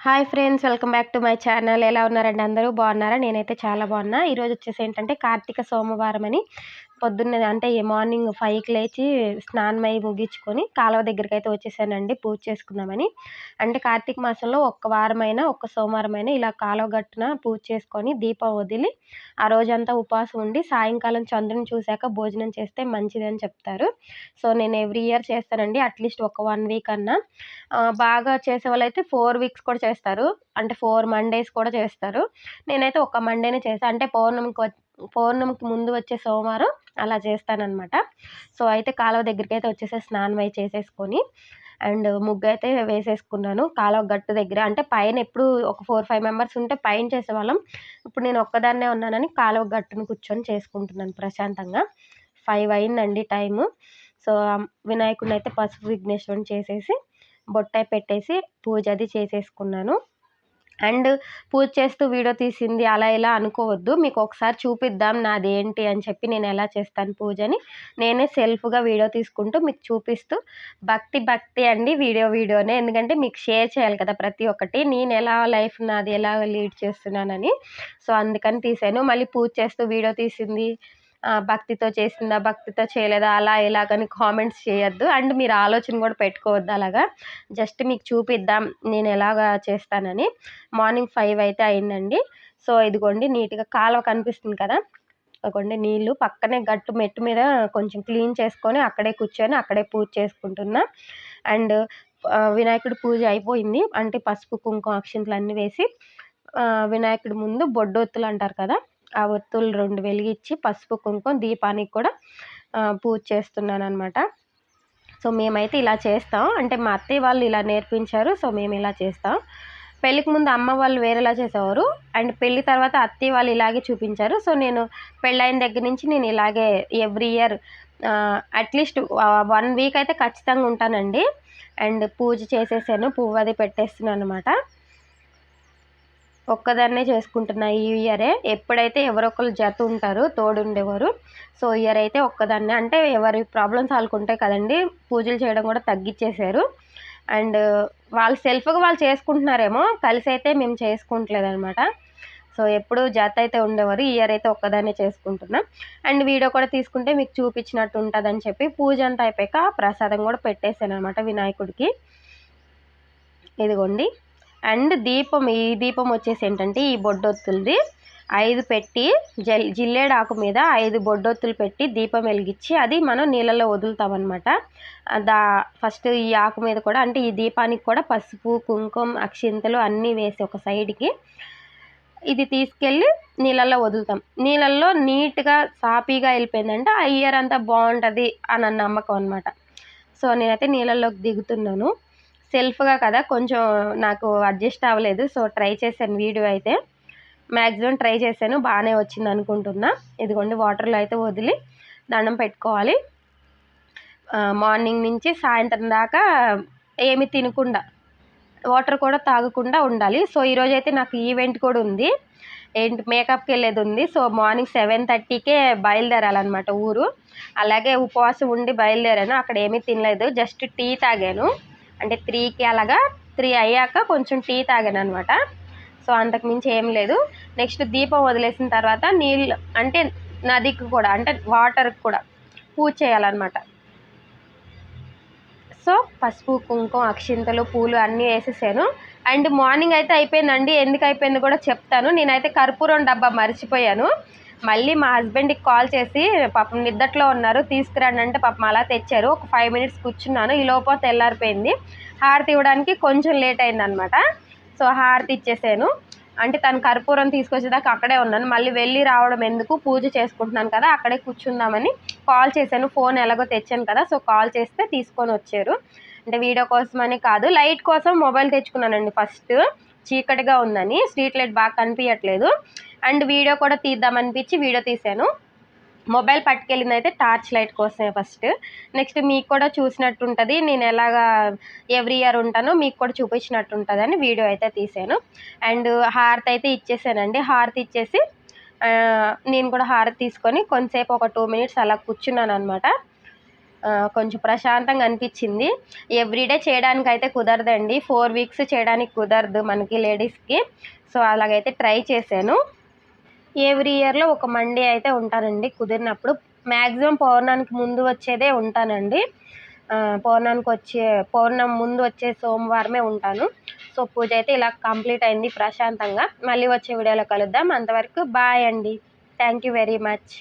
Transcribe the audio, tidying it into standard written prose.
Hi friends, welcome back to my channel. ఎలా ఉన్నారండి? అందరూ బాగున్నారా? నేనైతే చాలా బాగున్నా. ఈరోజు వచ్చేసి ఏంటంటే కార్తీక సోమవారం అని పొద్దున్నే అంటే మార్నింగ్ 5కి లేచి స్నానమై ముగించుకొని కాలువ దగ్గరికైతే వచ్చేసానండి పూజ చేసుకుందామని. అంటే కార్తీక మాసంలో ఒక్క వారమైనా ఒక్క సోమవారమైనా ఇలా కాలువ గట్టున పూజ చేసుకొని దీపం వదిలి ఆ రోజంతా ఉపవాసం ఉండి సాయంకాలం చంద్రుని చూశాక భోజనం చేస్తే మంచిదని చెప్తారు. సో నేను ఎవ్రీ ఇయర్ చేస్తానండి. అట్లీస్ట్ ఒక 1 వీక్ అన్నా. బాగా చేసేవాళ్ళైతే 4 వీక్స్ కూడా చేస్తారు. అంటే 4 మండేస్ కూడా చేస్తారు. నేనైతే ఒక మండేనే చేశా. అంటే పౌర్ణమికి ముందు వచ్చే సోమవారం అలా చేస్తాననమాట. సో అయితే కాలువ దగ్గరికైతే వచ్చేసేసి స్నానం అయి చేసేసుకొని అండ్ ముగ్గైతే వేసేసుకున్నాను. కాలువ గట్టు దగ్గర. అంటే పైన ఎప్పుడు ఒక 4, 5 మెంబర్స్ ఉంటే పైన చేసేవాళ్ళం. ఇప్పుడు నేను ఒక్కదాన్నే ఉన్నానని కాలువ గట్టున కూర్చొని చేసుకుంటున్నాను ప్రశాంతంగా. 5 అయిందండి టైము. సో వినాయకుడినైతే పసుపు విఘ్నేశ్వరుడిని చేసేసి బొట్టాయి పెట్టేసి పూజ అది చేసేసుకున్నాను. అండ్ పూజ చేస్తూ వీడియో తీసింది అలా ఇలా అనుకోవద్దు. మీకు ఒకసారి చూపిద్దాం నాదేంటి అని చెప్పి నేను ఎలా చేస్తాను పూజని. నేనే సెల్ఫ్‌గా వీడియో తీసుకుంటూ మీకు చూపిస్తూ భక్తి అండి, వీడియోనే. ఎందుకంటే మీకు షేర్ చేయాలి కదా ప్రతి ఒక్కటి. నేను ఎలా లైఫ్ నాది ఎలా లీడ్ చేస్తున్నానని. సో అందుకని తీశాను. మళ్ళీ పూజ చేస్తూ వీడియో తీసింది భక్తితో చేసిందా, భక్తితో చేయలేదా అలా ఇలాగని కామెంట్స్ చేయొద్దు. అండ్ మీరు ఆలోచన కూడా పెట్టుకోవద్దు అలాగా. జస్ట్ మీకు చూపిద్దాం నేను ఎలాగా చేస్తానని. మార్నింగ్ 5 అయితే అయిందండి. సో ఇదిగోండి నీట్‌గా కాలువ కనిపిస్తుంది కదా! అదిగోండి నీళ్ళు పక్కనే గట్టు మెట్టు మీద కొంచెం క్లీన్ చేసుకొని అక్కడే కూర్చొని అక్కడే పూజ చేసుకుంటున్నా. అండ్ వినాయకుడి పూజ అయిపోయింది. అంటే పసుపు, కుంకుమ, అక్షింతలు అన్నీ వేసి వినాయకుడి ముందు బొడ్డొత్తులు అంటారు కదా! ఆ ఒత్తులు 2 వెలిగించి పసుపు, కుంకుమ దీపానికి కూడా పూజ చేస్తున్నాననమాట. సో మేమైతే ఇలా చేస్తాం. అంటే మా అత్తయ్య వాళ్ళు ఇలా నేర్పించారు. సో మేము ఇలా చేస్తాం. పెళ్ళికి ముందు అమ్మ వాళ్ళు వేరేలా చేసేవారు. అండ్ పెళ్లి తర్వాత అత్తయ్య వాళ్ళు ఇలాగే చూపించారు. సో నేను పెళ్ళైన దగ్గర నుంచి నేను ఇలాగే ఎవ్రీ ఇయర్ అట్లీస్ట్ 1 వీక్ అయితే ఖచ్చితంగా ఉంటానండి. అండ్ పూజ చేసేసాను. పువ్వు అది పెట్టేస్తున్నాననమాట. ఒక్కదాన్నే చేసుకుంటున్నా ఈ ఇయరే. ఎప్పుడైతే ఎవరో ఒకళ్ళు జత ఉంటారు తోడుండేవారు. సో ఇయర్ అయితే ఒక్కదాన్నే. అంటే ఎవరి ప్రాబ్లమ్స్ వాళ్ళకుంటాయి కదండీ. పూజలు చేయడం కూడా తగ్గిచ్చేశారు. అండ్ వాళ్ళు సెల్ఫ్‌గా వాళ్ళు చేసుకుంటున్నారేమో, కలిసైతే మేము చేసుకోవట్లేదనమాట. సో ఎప్పుడు జత అయితే ఉండేవారు. ఈ ఇయర్ అయితే ఒక్కదాన్నే చేసుకుంటున్నా. అండ్ వీడియో కూడా తీసుకుంటే మీకు చూపించినట్టు ఉంటదని చెప్పి పూజ అంతా అయిపోయాక ప్రసాదం కూడా పెట్టేసాననమాట వినాయకుడికి. ఇదిగోండి. అండ్ ఈ దీపం వచ్చేసి ఏంటంటే ఈ బొడ్డొత్తులది 5 పెట్టి జిల్లేడాకు మీద 5 బొడ్డొత్తులు పెట్టి దీపం వెలిగించి అది మనం నీళ్ళలో వదులుతామన్నమాట. ఫస్ట్ ఈ ఆకు మీద కూడా అంటే ఈ దీపానికి కూడా పసుపు, కుంకుమ, అక్షింతలు అన్నీ వేసి ఒక సైడ్‌కి ఇది తీసుకెళ్ళి నీళ్ళల్లో వదులుతాం. నీళ్ళల్లో నీట్‌గా సాఫీగా వెళ్ళిపోయిందంటే ఆ ఇయర్ అంతా బాగుంటుంది అని నమ్మకం అనమాట. సో నేనైతే నీళ్ళల్లోకి దిగుతున్నాను. సెల్ఫ్‌గా కదా కొంచెం నాకు అడ్జస్ట్ అవ్వలేదు. సో ట్రై చేశాను వీడియో అయితే. మ్యాక్సిమం ట్రై చేశాను. బాగానే వచ్చిందనుకుంటున్నా. ఇదిగోండి వాటర్‌లో అయితే వదిలి దండం పెట్టుకోవాలి. మార్నింగ్ నుంచి సాయంత్రం దాకా ఏమి తినకుండా, వాటర్ కూడా తాగకుండా ఉండాలి. సో ఈరోజైతే నాకు ఈవెంట్ కూడా ఉంది. మేకప్‌కి వెళ్ళేది ఉంది. సో మార్నింగ్ 7:30కే బయలుదేరాలన్నమాట ఊరు. అలాగే ఉపవాసం ఉండి బయలుదేరాను. అక్కడ ఏమీ తినలేదు. జస్ట్ టీ తాగాను. అంటే 3కి అలాగా 3 అయ్యాక కొంచెం టీ తాగాననమాట. సో అంతకు మించి ఏం లేదు. నెక్స్ట్ దీపం వదిలేసిన తర్వాత నీళ్ళు అంటే నదికి కూడా అంటే వాటర్‌కి కూడా పూజ చేయాలన్నమాట. సో పసుపు, కుంకుమ, అక్షింతలు, పూలు అన్నీ వేసేసాను. అండ్ మార్నింగ్ అయితే అయిపోయిందండి. ఎందుకు అయిపోయిందో కూడా చెప్తాను. నేనైతే కర్పూరం డబ్బా మర్చిపోయాను. మళ్ళీ మా హస్బెండ్‌కి కాల్ చేసి పాపం నిద్దట్లో ఉన్నారు తీసుకురండి అంటే పాపం అలా తెచ్చారు. ఒక 5 మినిట్స్ కూర్చున్నాను. ఈలోపు తెల్లారిపోయింది. హారతి ఇవ్వడానికి కొంచెం లేట్ అయిందనమాట. సో హారతి ఇచ్చేసాను. అంటే తను కర్పూరం తీసుకొచ్చేదాకా అక్కడే ఉన్నాను. మళ్ళీ వెళ్ళి రావడం ఎందుకు, పూజ చేసుకుంటున్నాను కదా అక్కడే కూర్చుందామని కాల్ చేశాను. ఫోన్ ఎలాగో తెచ్చాను కదా. సో కాల్ చేస్తే తీసుకొని వచ్చారు. అంటే వీడియో కోసమని కాదు, లైట్ కోసం మొబైల్ తెచ్చుకున్నానండి ఫస్ట్. చీకటిగా ఉందని స్ట్రీట్ లైట్ బాగా కనిపించట్లేదు. అండ్ వీడియో కూడా తీద్దామనిపించి వీడియో తీశాను. మొబైల్ పట్టుకెళ్ళిందైతే టార్చ్ లైట్ కోసమే ఫస్ట్. నెక్స్ట్ మీకు కూడా చూసినట్టు ఉంటుంది. నేను ఎలాగా ఎవ్రీ ఇయర్ ఉంటానో మీకు కూడా చూపించినట్టు ఉంటుందని వీడియో అయితే తీశాను. అండ్ హారతి అయితే ఇచ్చేసానండి. హారతి ఇచ్చేసి నేను కూడా హారతి తీసుకొని కొంతసేపు ఒక 2 మినిట్స్ అలా కూర్చున్నాను అనమాట. కొంచెం ప్రశాంతంగా అనిపించింది. ఎవ్రీడే చేయడానికి అయితే కుదరదండి, 4 వీక్స్ చేయడానికి కుదరదు మనకి లేడీస్కి. సో అలాగైతే ట్రై చేశాను. ఎవ్రీ ఇయర్లో ఒక మండే అయితే ఉంటానండి కుదిరినప్పుడు. మ్యాక్సిమం పౌర్ణానికి ముందు వచ్చేదే ఉంటానండి. పౌర్ణమి ముందు వచ్చే సోమవారమే ఉంటాను. సో పూజ అయితే ఇలా కంప్లీట్ అయింది ప్రశాంతంగా. మళ్ళీ వచ్చే వీడియోలో కలుద్దాం. అంతవరకు బాయ్ అండి. Thank you very much.